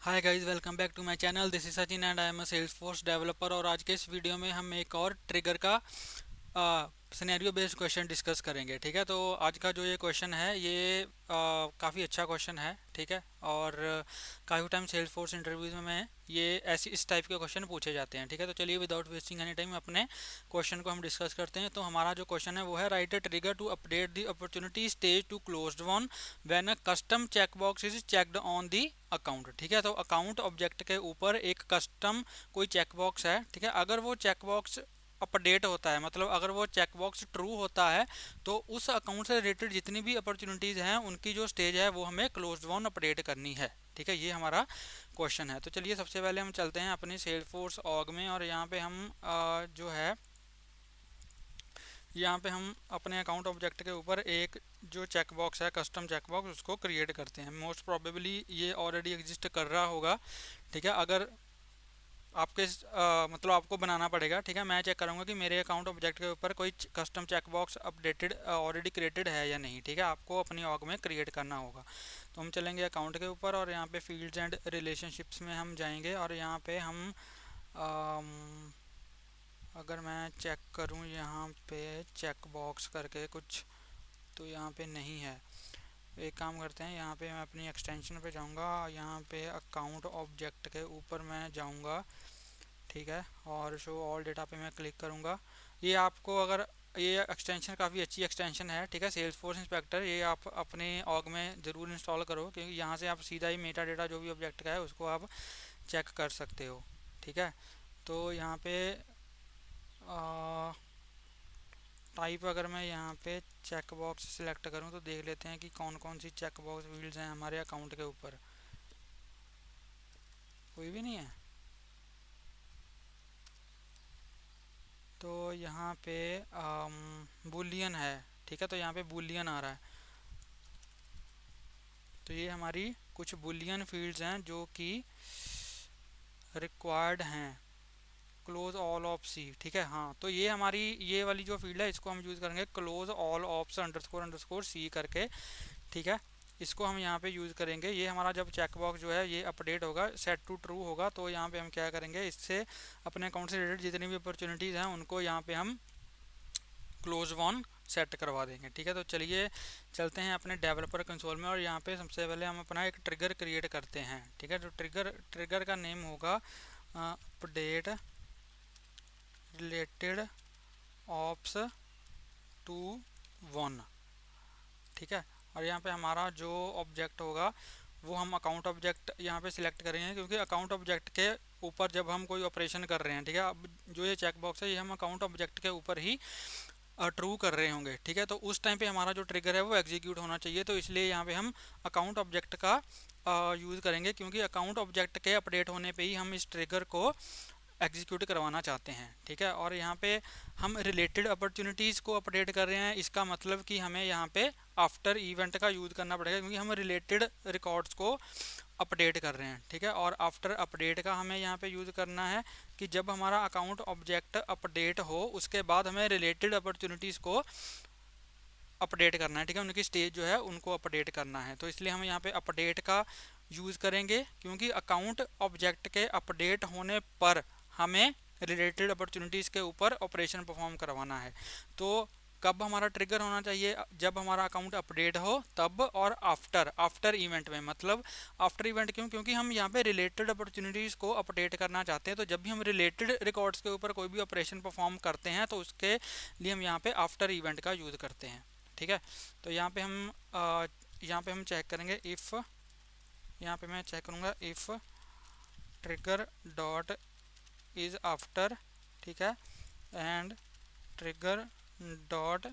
Hi guys, welcome back to my channel. This is Sachin and I am a Salesforce developer. और आज के इस video में हम एक और ट्रिगर का सिनेरियो बेस्ड क्वेश्चन डिस्कस करेंगे। ठीक है, तो आज का जो ये क्वेश्चन है ये काफ़ी अच्छा क्वेश्चन है। ठीक है, और काफ़ी टाइम सेल्स फोर्स इंटरव्यूज में ये ऐसी इस टाइप के क्वेश्चन पूछे जाते हैं। ठीक है, तो चलिए विदाउट वेस्टिंग एनी टाइम अपने क्वेश्चन को हम डिस्कस करते हैं। तो हमारा जो क्वेश्चन है वो है, write a trigger to update the opportunity stage to closed won when a custom checkbox is checked on the account. ठीक है, तो अकाउंट ऑब्जेक्ट के ऊपर एक कस्टम कोई चेकबॉक्स है। ठीक है, अगर वो चेकबॉक्स अपडेट होता है, मतलब अगर वो चेकबॉक्स ट्रू होता है, तो उस अकाउंट से रिलेटेड जितनी भी अपॉर्चुनिटीज़ हैं उनकी जो स्टेज है वो हमें क्लोज्ड वन अपडेट करनी है। ठीक है, ये हमारा क्वेश्चन है। तो चलिए सबसे पहले हम चलते हैं अपनी सेल्सफोर्स ऑर्ग में, और यहाँ पे हम जो है यहाँ पे हम अपने अकाउंट ऑब्जेक्ट के ऊपर एक जो चेकबॉक्स है, कस्टम चेकबॉक्स, उसको क्रिएट करते हैं। मोस्ट प्रोबेबली ये ऑलरेडी एग्जिस्ट कर रहा होगा। ठीक है, अगर आपके मतलब आपको बनाना पड़ेगा। ठीक है, मैं चेक करूंगा कि मेरे अकाउंट ऑब्जेक्ट के ऊपर कोई custom checkbox updated already created है या नहीं। ठीक है, आपको अपनी ऑग में क्रिएट करना होगा। तो हम चलेंगे अकाउंट के ऊपर, और यहाँ पे फील्ड्स एंड रिलेशनशिप्स में हम जाएंगे, और यहाँ पे हम अम, अगर मैं चेक करूँ यहाँ पे चेकबॉक्स करके कुछ, तो यहाँ पे नहीं है। एक काम करते हैं, यहाँ पे मैं अपनी एक्सटेंशन पे जाऊँगा, यहाँ पे अकाउंट ऑब्जेक्ट के ऊपर मैं जाऊँगा। ठीक है, और शो ऑल डेटा पे मैं क्लिक करूँगा। ये आपको, अगर ये एक्सटेंशन काफ़ी अच्छी एक्सटेंशन है। ठीक है, सेल्स फोर्स इंस्पेक्टर, ये आप अपने ऑग में ज़रूर इंस्टॉल करो, क्योंकि यहाँ से आप सीधा ही मेटा डेटा जो भी ऑब्जेक्ट का है उसको आप चेक कर सकते हो। ठीक है, तो यहाँ पे टाइप, अगर मैं यहाँ पे चेक बॉक्स सिलेक्ट करूँ तो देख लेते हैं कि कौन कौन सी चेक बॉक्स फील्ड्स हैं हमारे अकाउंट के ऊपर। कोई भी नहीं है। तो यहाँ पे बुलियन है। ठीक है, तो यहाँ पे बुलियन आ रहा है। तो ये हमारी कुछ बुलियन फील्ड्स हैं जो कि रिक्वायर्ड हैं। क्लोज ऑल ऑफ सी। ठीक है, हाँ, तो ये हमारी ये वाली जो फील्ड है इसको हम यूज़ करेंगे, close all opps underscore underscore c करके। ठीक है, इसको हम यहाँ पे यूज़ करेंगे। ये हमारा जब चेकबॉक्स जो है ये अपडेट होगा, सेट टू ट्रू होगा, तो यहाँ पे हम क्या करेंगे, इससे अपने अकाउंट से रिलेटेड जितनी भी अपॉर्चुनिटीज़ हैं उनको यहाँ पे हम क्लोज वन सेट करवा देंगे। ठीक है, तो चलिए चलते हैं अपने डेवलपर कंसोल में, और यहाँ पे सबसे पहले हम अपना एक ट्रिगर क्रिएट करते हैं। ठीक है, तो ट्रिगर का नेम होगा update related opps to won. ठीक है, और यहाँ पे हमारा जो ऑब्जेक्ट होगा वो हम अकाउंट ऑब्जेक्ट यहाँ पे सिलेक्ट करेंगे, क्योंकि अकाउंट ऑब्जेक्ट के ऊपर जब हम कोई ऑपरेशन कर रहे हैं, ठीक है, अब जो ये चेकबॉक्स है ये हम अकाउंट ऑब्जेक्ट के ऊपर ही ट्रू कर रहे होंगे। ठीक है, तो उस टाइम पे हमारा जो ट्रिगर है वो एग्जीक्यूट होना चाहिए। तो इसलिए यहाँ पे हम अकाउंट ऑब्जेक्ट का यूज़ करेंगे, क्योंकि अकाउंट ऑब्जेक्ट के अपडेट होने पे ही हम इस ट्रिगर को एग्जीक्यूट करवाना चाहते हैं। ठीक है, और यहाँ पे हम रिलेटेड अपॉर्चुनिटीज़ को अपडेट कर रहे हैं, इसका मतलब कि हमें यहाँ पे आफ्टर इवेंट का यूज़ करना पड़ेगा, क्योंकि हम रिलेटेड रिकॉर्ड्स को अपडेट कर रहे हैं। ठीक है, और आफ्टर अपडेट का हमें यहाँ पे यूज़ करना है कि जब हमारा अकाउंट ऑब्जेक्ट अपडेट हो उसके बाद हमें रिलेटेड अपॉर्चुनिटीज़ को अपडेट करना है। ठीक है, उनकी स्टेज जो है उनको अपडेट करना है। तो इसलिए हम यहाँ पे अपडेट का यूज़ करेंगे, क्योंकि अकाउंट ऑब्जेक्ट के अपडेट होने पर हमें रिलेटेड अपॉर्चुनिटीज़ के ऊपर ऑपरेशन परफॉर्म करवाना है। तो कब हमारा ट्रिगर होना चाहिए, जब हमारा अकाउंट अपडेट हो तब, और आफ्टर आफ्टर इवेंट में, मतलब आफ्टर इवेंट क्यों, क्योंकि हम यहाँ पे रिलेटेड अपॉर्चुनिटीज़ को अपडेट करना चाहते हैं। तो जब भी हम रिलेटेड रिकॉर्ड्स के ऊपर कोई भी ऑपरेशन परफॉर्म करते हैं तो उसके लिए हम यहाँ पे आफ्टर इवेंट का यूज़ करते हैं। ठीक है, तो यहाँ पे हम चेक करेंगे इफ़, यहाँ पे मैं चेक करूँगा if trigger dot is after. ठीक है, and trigger dot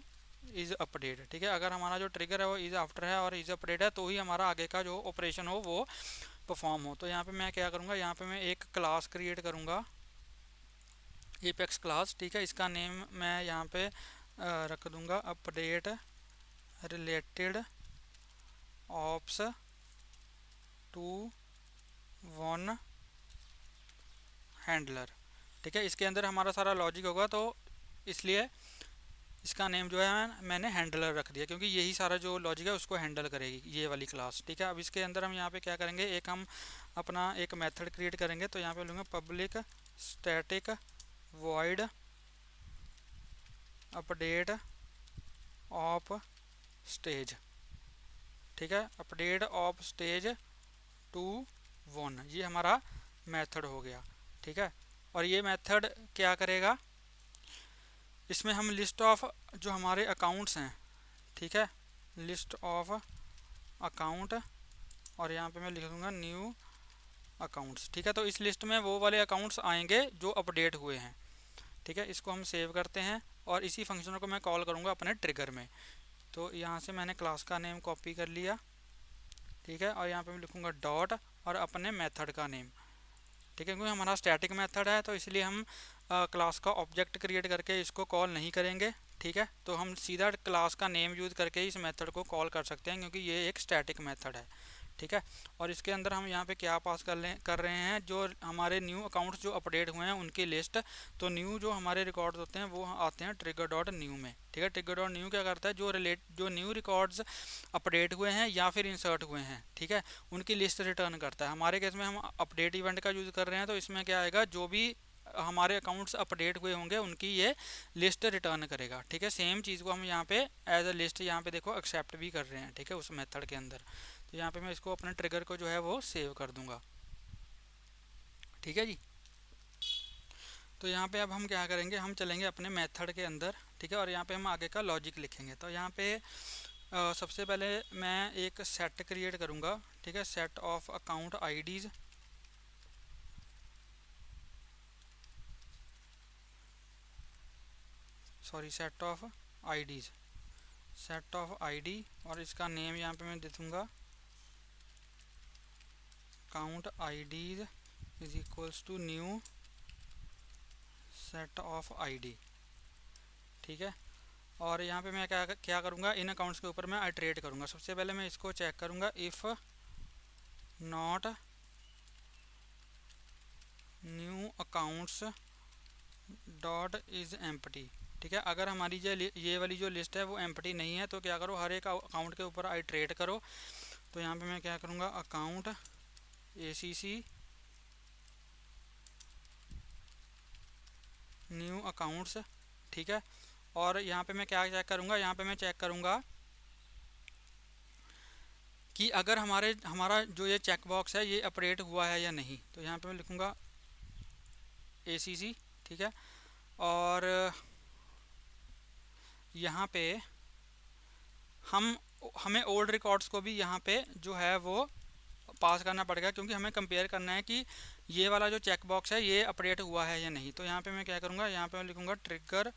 is update. ठीक है, अगर हमारा जो ट्रिगर है वो इज़ आफ्टर है और इज़ अपडेट है तो ही हमारा आगे का जो ऑपरेशन हो वो परफॉर्म हो। तो यहाँ पे मैं क्या करूँगा, यहाँ पे मैं एक क्लास क्रिएट करूँगा, एपेक्स क्लास। ठीक है, इसका नेम मैं यहाँ पे रख दूँगा update related opps to won handler. ठीक है, इसके अंदर हमारा सारा लॉजिक होगा, तो इसलिए इसका नेम जो है मैंने हैंडलर रख दिया, क्योंकि यही सारा जो लॉजिक है उसको हैंडल करेगी ये वाली क्लास। ठीक है, अब इसके अंदर हम यहाँ पे क्या करेंगे, एक हम अपना एक मेथड क्रिएट करेंगे। तो यहाँ पे लूँगा public static void update of stage. ठीक है, अपडेट ऑफ स्टेज टू 1, ये हमारा मेथड हो गया। ठीक है, और ये मेथड क्या करेगा, इसमें हम लिस्ट ऑफ जो हमारे अकाउंट्स हैं, ठीक है, लिस्ट ऑफ अकाउंट, और यहाँ पे मैं लिख दूँगा न्यू अकाउंट्स। ठीक है, तो इस लिस्ट में वो वाले अकाउंट्स आएंगे जो अपडेट हुए हैं। ठीक है, इसको हम सेव करते हैं और इसी फंक्शन को मैं कॉल करूँगा अपने ट्रिगर में। तो यहाँ से मैंने क्लास का नेम कॉपी कर लिया। ठीक है, और यहाँ पे मैं लिखूँगा डॉट और अपने मेथड का नेम। ठीक है, क्योंकि हमारा स्टैटिक मेथड है तो इसलिए हम क्लास का ऑब्जेक्ट क्रिएट करके इसको कॉल नहीं करेंगे। ठीक है, तो हम सीधा क्लास का नेम यूज़ करके इस मेथड को कॉल कर सकते हैं, क्योंकि ये एक स्टैटिक मेथड है। ठीक है, और इसके अंदर हम यहाँ पे क्या पास कर रहे हैं, जो हमारे न्यू अकाउंट्स जो अपडेट हुए हैं उनकी लिस्ट। तो न्यू जो हमारे रिकॉर्ड्स होते हैं वो आते हैं ट्रिगर डॉट न्यू में। ठीक है, ट्रिगर डॉट न्यू क्या करता है, जो न्यू रिकॉर्ड्स अपडेट हुए हैं या फिर इंसर्ट हुए हैं, ठीक है, उनकी लिस्ट रिटर्न करता है। हमारे केस में हम अपडेट इवेंट का यूज़ कर रहे हैं, तो इसमें क्या आएगा, जो भी हमारे अकाउंट्स अपडेट हुए होंगे उनकी ये लिस्ट रिटर्न करेगा। ठीक है, सेम चीज़ को हम यहाँ पे एज अ लिस्ट यहाँ पे देखो एक्सेप्ट भी कर रहे हैं। ठीक है, उस मेथड के अंदर। तो यहाँ पे मैं इसको अपने ट्रिगर को जो है वो सेव कर दूंगा। ठीक है जी, तो यहाँ पे अब हम क्या करेंगे, हम चलेंगे अपने मेथड के अंदर। ठीक है, और यहाँ पे हम आगे का लॉजिक लिखेंगे। तो यहाँ पे सबसे पहले मैं एक सेट क्रिएट करूँगा। ठीक है, set of account IDs, sorry set of IDs, set of ID, और इसका नेम यहाँ पे मैं दे दूँगा account IDs is equals to new set of ID. ठीक है, और यहाँ पे मैं क्या करूँगा, इन अकाउंट्स के ऊपर मैं आइटरेट करूँगा। सबसे पहले मैं इसको चेक करूँगा, if not new accounts dot is empty. ठीक है, अगर हमारी जो ये वाली जो लिस्ट है वो एम्प्टी नहीं है तो क्या करो, हर एक अकाउंट के ऊपर आइटरेट करो। तो यहाँ पे मैं क्या करूँगा, अकाउंट ACC न्यू अकाउंट्स। ठीक है, और यहाँ पे मैं क्या चेक करूँगा, यहाँ पे मैं चेक करूँगा कि अगर हमारा जो ये चेक बॉक्स है ये अपडेट हुआ है या नहीं। तो यहाँ पे मैं लिखूँगा ACC। ठीक है, और यहाँ पे हमें ओल्ड रिकॉर्ड्स को भी यहाँ पे जो है वो पास करना पड़ेगा, क्योंकि हमें कंपेयर करना है कि ये वाला जो चेक बॉक्स है ये अपडेट हुआ है या नहीं। तो यहाँ पे मैं क्या करूँगा, यहाँ पे मैं लिखूँगा ट्रिगर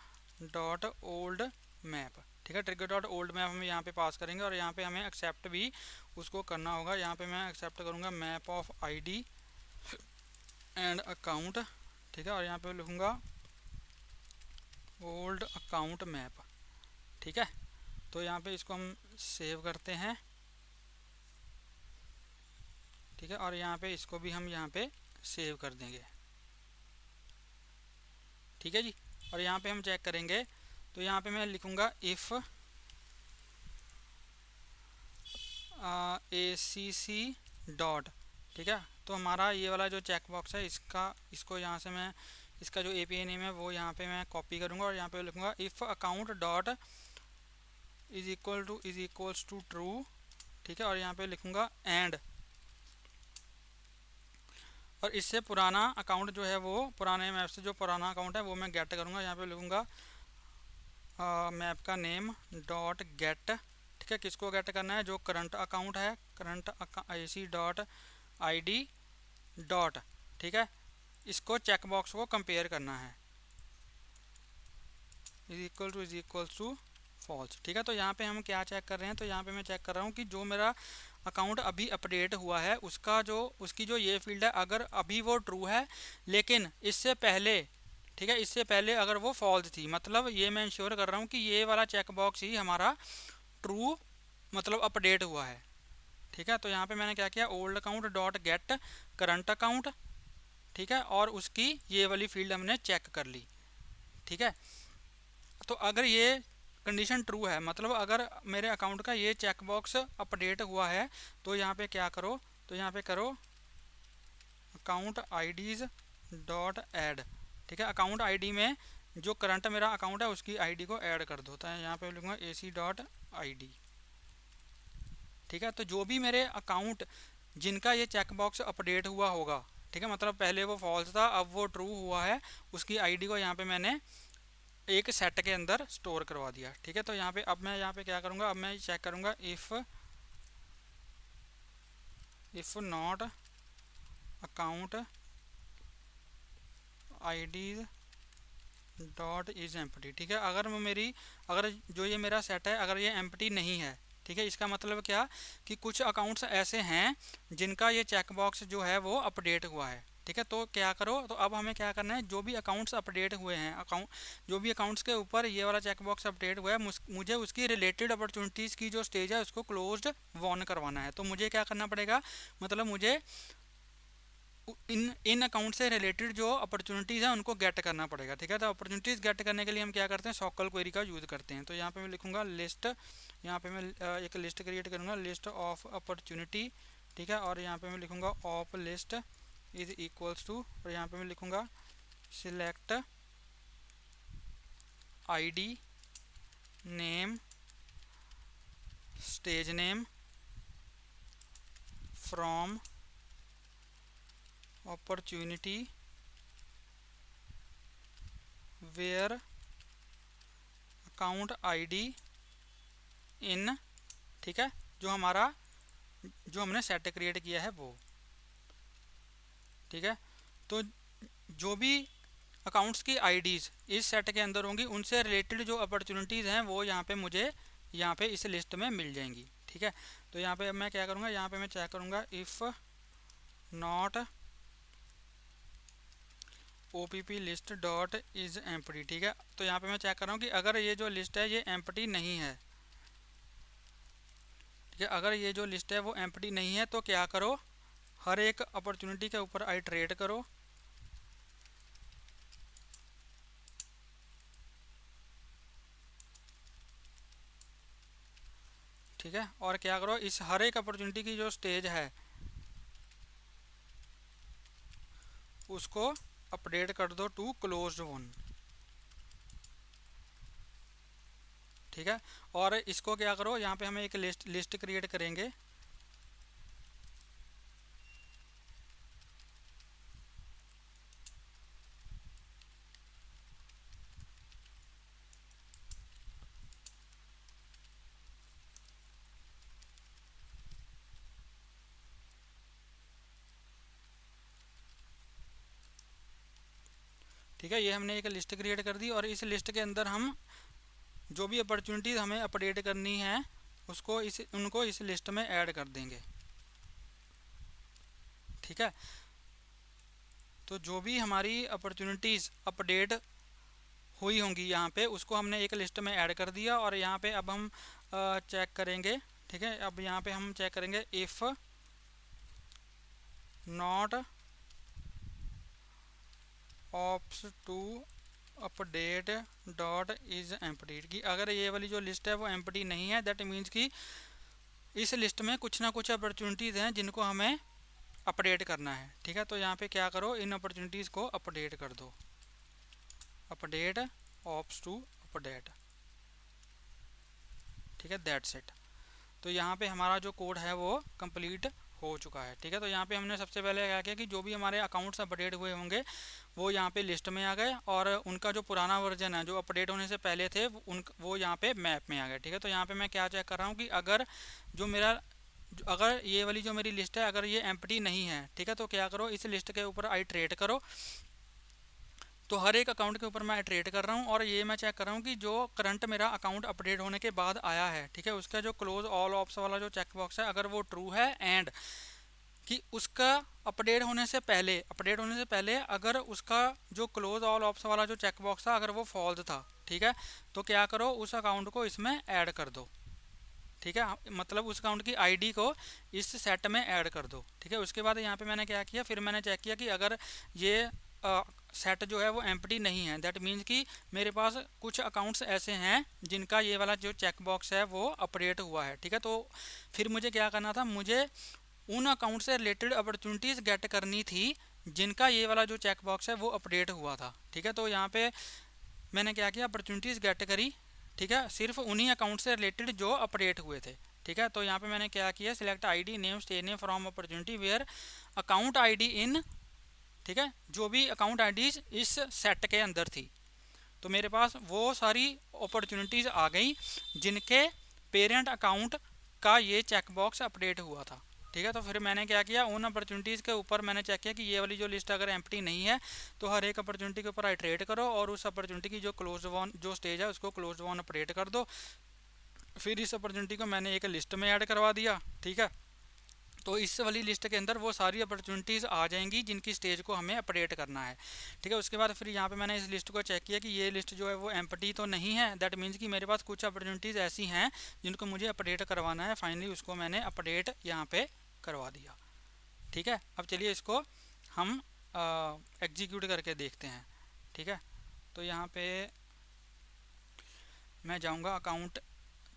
डॉट ओल्ड मैप। ठीक है, ट्रिगर डॉट ओल्ड मैप हम यहाँ पे पास करेंगे, और यहाँ पे हमें एक्सेप्ट भी उसको करना होगा। यहाँ पे मैं एक्सेप्ट करूँगा map of ID and account. ठीक है, और यहाँ पे लिखूँगा ओल्ड अकाउंट मैप। ठीक है, तो यहाँ पे इसको हम सेव करते हैं। ठीक है, और यहाँ पे इसको भी हम यहाँ पे सेव कर देंगे। ठीक है जी, और यहाँ पे हम चेक करेंगे। तो यहाँ पे मैं लिखूँगा इफ़ ACC डॉट। ठीक है, तो हमारा ये वाला जो चेक बॉक्स है इसको यहाँ से मैं इसका जो API नेम है वो यहाँ पे मैं कॉपी करूँगा, और यहाँ पे लिखूँगा if account dot is equals to true. ठीक है, और यहाँ पे लिखूँगा एंड, और इससे पुराना अकाउंट जो है वो पुराने मैप से जो पुराना अकाउंट है वो मैं गेट करूँगा। यहाँ पे लिखूँगा मैप का नेम डॉट गेट। ठीक है, किसको गेट करना है, जो करंट अकाउंट है, current AC dot ID dot. ठीक है, इसको चेक बॉक्स को कंपेयर करना है, इज इक्वल टू फॉल्स। ठीक है, तो यहाँ पे हम क्या चेक कर रहे हैं, तो यहाँ पे मैं चेक कर रहा हूँ कि जो मेरा अकाउंट अभी अपडेट हुआ है उसकी जो ये फील्ड है अगर अभी वो ट्रू है, लेकिन इससे पहले, ठीक है, इससे पहले अगर वो फॉल्स थी, मतलब ये मैं इंश्योर कर रहा हूँ कि ये वाला चेक बॉक्स ही हमारा ट्रू मतलब अपडेट हुआ है। ठीक है, तो यहाँ पे मैंने क्या किया, old account dot gate current account. ठीक है, और उसकी ये वाली फील्ड हमने चेक कर ली। ठीक है, तो अगर ये कंडीशन ट्रू है, मतलब अगर मेरे अकाउंट का ये चेकबॉक्स अपडेट हुआ है तो यहाँ पे क्या करो, तो यहाँ पे करो अकाउंट आईडीज डॉट ऐड। ठीक है, अकाउंट आईडी में जो करंट मेरा अकाउंट है उसकी आईडी को ऐड कर दो। तो यहाँ पे लिखूँगा AC डॉट ID। ठीक है, तो जो भी मेरे अकाउंट जिनका ये चेकबॉक्स अपडेट हुआ होगा, ठीक है, मतलब पहले वो फॉल्स था अब वो ट्रू हुआ है, उसकी आईडी को यहाँ पे मैंने एक सेट के अंदर स्टोर करवा दिया। ठीक है, तो यहाँ पे अब मैं यहाँ पे क्या करूँगा, अब मैं चेक करूँगा if not account ID dot is empty. ठीक है, अगर जो ये मेरा सेट है अगर ये एम्प्टी नहीं है, ठीक है, इसका मतलब क्या कि कुछ अकाउंट्स ऐसे हैं जिनका ये चेकबॉक्स जो है वो अपडेट हुआ है। ठीक है, तो क्या करो, तो अब हमें क्या करना है, जो भी अकाउंट्स अपडेट हुए हैं, जो भी अकाउंट्स के ऊपर ये वाला चेकबॉक्स अपडेट हुआ है, मुझे उसकी रिलेटेड अपॉर्चुनिटीज़ की जो स्टेज है उसको क्लोज्ड वॉन करवाना है। तो मुझे क्या करना पड़ेगा, मतलब मुझे इन अकाउंट से रिलेटेड जो अपॉर्चुनिटीज़ हैं उनको गेट करना पड़ेगा। ठीक है, तो अपॉर्चुनिटीज़ गेट करने के लिए हम क्या करते हैं, सॉकल क्वेरी का यूज़ करते हैं। तो यहाँ पे मैं लिखूँगा लिस्ट, यहाँ पे मैं एक लिस्ट क्रिएट करूँगा, लिस्ट ऑफ अपॉर्चुनिटी। ठीक है, और यहाँ पे मैं लिखूँगा of list is equals to, और यहाँ पे मैं लिखूँगा select ID name stage name from opportunity where account ID in। ठीक है, जो हमने सेट क्रिएट किया है वो। ठीक है, तो जो भी अकाउंट्स की आईडीज़ इस सेट के अंदर होंगी उनसे रिलेटेड जो अपॉर्चुनिटीज़ हैं वो यहाँ पे मुझे यहाँ पे इस लिस्ट में मिल जाएंगी। ठीक है, तो यहाँ पे अब मैं क्या करूँगा, यहाँ पे मैं चेक करूँगा if not OPP list dot is empty. ठीक है, तो यहाँ पे मैं चेक कर रहा हूँ कि अगर ये जो लिस्ट है ये एम्प्टी नहीं है। ठीक है, अगर ये जो लिस्ट है वो एम्प्टी नहीं है तो क्या करो, हर एक अपॉर्चुनिटी के ऊपर आइटरेट करो। ठीक है, और क्या करो, इस हर एक अपॉर्चुनिटी की जो स्टेज है उसको अपडेट कर दो टू क्लोज्ड वन। ठीक है, और इसको क्या करो, यहाँ पे हमें एक लिस्ट क्रिएट करेंगे। ठीक है, ये हमने एक लिस्ट क्रिएट कर दी और इस लिस्ट के अंदर हम जो भी अपॉर्चुनिटीज़ हमें अपडेट करनी है उनको इस लिस्ट में ऐड कर देंगे। ठीक है, तो जो भी हमारी अपॉर्चुनिटीज़ अपडेट हुई होंगी यहाँ पे उसको हमने एक लिस्ट में ऐड कर दिया। और यहाँ पे अब हम चेक करेंगे। ठीक है, अब यहाँ पे हम चेक करेंगे if not opps to update dot is empty, कि अगर ये वाली जो लिस्ट है वो एम्प्टी नहीं है, दैट मीन्स कि इस लिस्ट में कुछ ना कुछ अपॉर्चुनिटीज़ हैं जिनको हमें अपडेट करना है। ठीक है, तो यहाँ पे क्या करो, इन अपॉर्चुनिटीज़ को अपडेट कर दो, अपडेट ऑप्स टू अपडेट। ठीक है, दैट्स इट। तो यहाँ पे हमारा जो कोड है वो कंप्लीट हो चुका है। ठीक है, तो यहाँ पे हमने सबसे पहले क्या किया कि जो भी हमारे अकाउंट्स अपडेट हुए होंगे वो यहाँ पे लिस्ट में आ गए और उनका जो पुराना वर्जन है जो अपडेट होने से पहले थे वो यहाँ पे मैप में आ गए। ठीक है, तो यहाँ पे मैं क्या चेक कर रहा हूँ कि अगर ये वाली जो मेरी लिस्ट है अगर ये एम्प्टी नहीं है, ठीक है, तो क्या करो, इस लिस्ट के ऊपर आइटरेट करो। तो हर एक अकाउंट के ऊपर मैं ट्रेड कर रहा हूँ और ये मैं चेक कर रहा हूँ कि जो करंट मेरा अकाउंट अपडेट होने के बाद आया है, ठीक है, उसका जो क्लोज ऑल ऑप्स वाला जो चेक बॉक्स है अगर वो ट्रू है एंड कि उसका अपडेट होने से पहले अगर उसका जो क्लोज ऑल ऑप्स वाला जो चेक बॉक्स था अगर वो फॉल्स था, ठीक है, तो क्या करो, उस अकाउंट को इसमें ऐड कर दो। ठीक है, मतलब उस अकाउंट की आईडी को इस सेट में ऐड कर दो। ठीक है, उसके बाद यहाँ पे मैंने क्या किया, फिर मैंने चेक किया कि अगर ये सेट जो है वो एम्प्टी नहीं है। दैट मीन्स कि मेरे पास कुछ अकाउंट्स ऐसे हैं जिनका ये वाला जो चेक बॉक्स है वो अपडेट हुआ है, ठीक है। तो फिर मुझे क्या करना था, मुझे उन अकाउंट से रिलेटेड अपॉर्चुनिटीज़ गेट करनी थी जिनका ये वाला जो चेक बॉक्स है वो अपडेट हुआ था, ठीक है। तो यहाँ पे मैंने क्या किया, अपॉर्चुनिटीज़ गेट करी, ठीक है, सिर्फ उन्हीं अकाउंट से रिलेटेड जो अपडेट हुए थे, ठीक है। तो यहाँ पे मैंने क्या किया, select ID name stage name from opportunity where account ID in, ठीक है, जो भी अकाउंट आईडीज इस सेट के अंदर थी। तो मेरे पास वो सारी अपॉर्चुनिटीज़ आ गई जिनके पेरेंट अकाउंट का ये चेक बॉक्स अपडेट हुआ था, ठीक है। तो फिर मैंने क्या किया, उन अपॉर्चुनिटीज़ के ऊपर मैंने चेक किया कि ये वाली जो लिस्ट अगर एम्प्टी नहीं है तो हर एक अपॉर्चुनिटी के ऊपर आइटरेट करो और उस अपॉर्चुनिटी की जो क्लोज वन जो स्टेज है उसको क्लोज वन अपडेट कर दो। फिर इस अपॉर्चुनिटी को मैंने एक लिस्ट में ऐड करवा दिया, ठीक है। तो इस वाली लिस्ट के अंदर वो सारी अपॉर्चुनिटीज़ आ जाएंगी जिनकी स्टेज को हमें अपडेट करना है, ठीक है। उसके बाद फिर यहाँ पे मैंने इस लिस्ट को चेक किया कि ये लिस्ट जो है वो एम्प्टी तो नहीं है। दैट मीन्स कि मेरे पास कुछ अपॉर्चुनिटीज़ ऐसी हैं जिनको मुझे अपडेट करवाना है। फाइनली उसको मैंने अपडेट यहाँ पे करवा दिया, ठीक है। अब चलिए इसको हम एग्जीक्यूट करके देखते हैं, ठीक है। तो यहाँ पे मैं जाऊँगा अकाउंट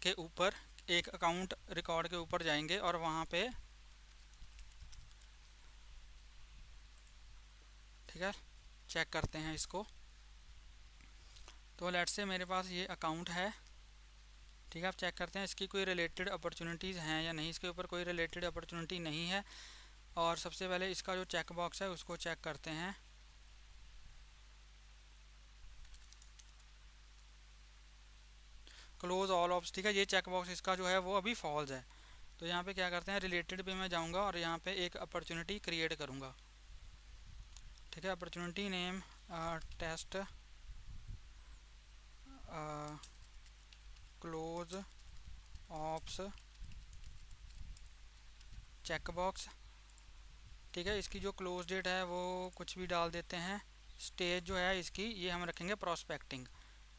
के ऊपर, एक अकाउंट रिकॉर्ड के ऊपर जाएंगे और वहाँ पे, ठीक है, चेक करते हैं इसको। तो लेट्स से मेरे पास ये अकाउंट है, ठीक है। आप चेक करते हैं इसकी कोई रिलेटेड अपॉर्चुनिटीज़ हैं या नहीं। इसके ऊपर कोई रिलेटेड अपॉर्चुनिटी नहीं है। और सबसे पहले इसका जो चेक बॉक्स है उसको चेक करते हैं। क्लोज ऑल ऑप्स, ठीक है, ये चेक बॉक्स इसका जो है वो अभी फॉल्स है। तो यहाँ पे क्या करते हैं, रिलेटेड पे मैं जाऊँगा और यहाँ पे एक अपॉर्चुनिटी क्रिएट करूँगा, ठीक है। Opportunity name test close opps check box, ठीक है। इसकी जो क्लोज डेट है वो कुछ भी डाल देते हैं। स्टेज जो है इसकी ये हम रखेंगे प्रोस्पेक्टिंग,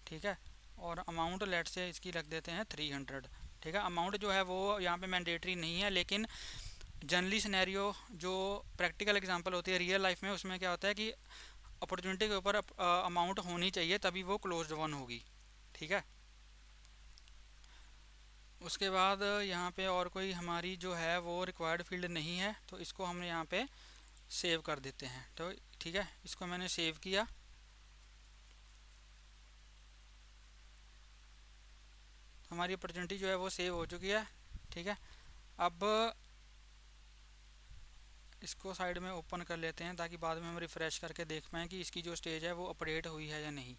ठीक है। और अमाउंट लेट से इसकी रख देते हैं 300, ठीक है। अमाउंट जो है वो यहाँ पे मैंडेटरी नहीं है, लेकिन जनरली सिनेरियो जो प्रैक्टिकल एग्जांपल होती है रियल लाइफ में, उसमें क्या होता है कि अपॉर्चुनिटी के ऊपर अमाउंट होनी चाहिए तभी वो क्लोज्ड वन होगी, ठीक है। उसके बाद यहाँ पे और कोई हमारी जो है वो रिक्वायर्ड फील्ड नहीं है, तो इसको हमने यहाँ पे सेव कर देते हैं। तो ठीक है, इसको मैंने सेव किया। हमारी अपॉर्चुनिटी जो है वो सेव हो चुकी है, ठीक है। अब इसको साइड में ओपन कर लेते हैं ताकि बाद में हम रिफ़्रेश करके देख पाएँ कि इसकी जो स्टेज है वो अपडेट हुई है या नहीं,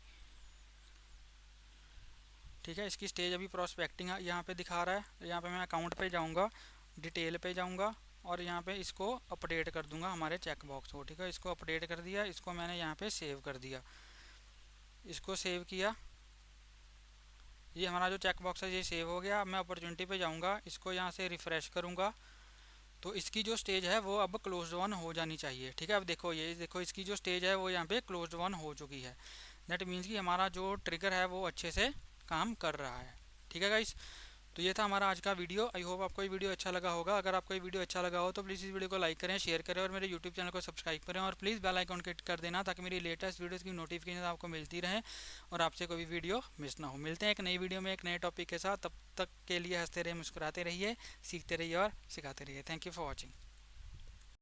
ठीक है। इसकी स्टेज अभी प्रोस्पेक्टिंग यहाँ पे दिखा रहा है। यहाँ पे मैं अकाउंट पे जाऊँगा, डिटेल पे जाऊँगा और यहाँ पे इसको अपडेट कर दूँगा हमारे चेक बॉक्स को, ठीक है। इसको अपडेट कर दिया, इसको मैंने यहाँ पे सेव कर दिया। इसको सेव किया, ये हमारा जो चेक बॉक्स है ये सेव हो गया। अब मैं अपॉर्चुनिटी पे जाऊँगा, इसको यहाँ से रिफ़्रेश करूँगा तो इसकी जो स्टेज है वो अब क्लोज्ड वन हो जानी चाहिए, ठीक है। अब देखो, ये देखो इसकी जो स्टेज है वो यहाँ पे क्लोज्ड वन हो चुकी है। दैट मीन्स कि हमारा जो ट्रिगर है वो अच्छे से काम कर रहा है, ठीक है गाइस। तो ये था हमारा आज का वीडियो। आई होप आपको ये वीडियो अच्छा लगा होगा। अगर आपको ये वीडियो अच्छा लगा हो तो प्लीज़ इस वीडियो को लाइक करें, शेयर करें और मेरे यूट्यूब चैनल को सब्सक्राइब करें और प्लीज़ बेल आइकॉन क्लिक कर देना ताकि मेरी लेटेस्ट वीडियोज़ की नोटिफिकेशन आपको मिलती रहे और आपसे कोई वीडियो मिस ना हो। मिलते हैं एक नई वीडियो में एक नए टॉपिक के साथ। तब तक के लिए हंसते रहिए, मुस्कुराते रहिए, सीखते रहिए और सिखाते रहिए। Thank you for watching.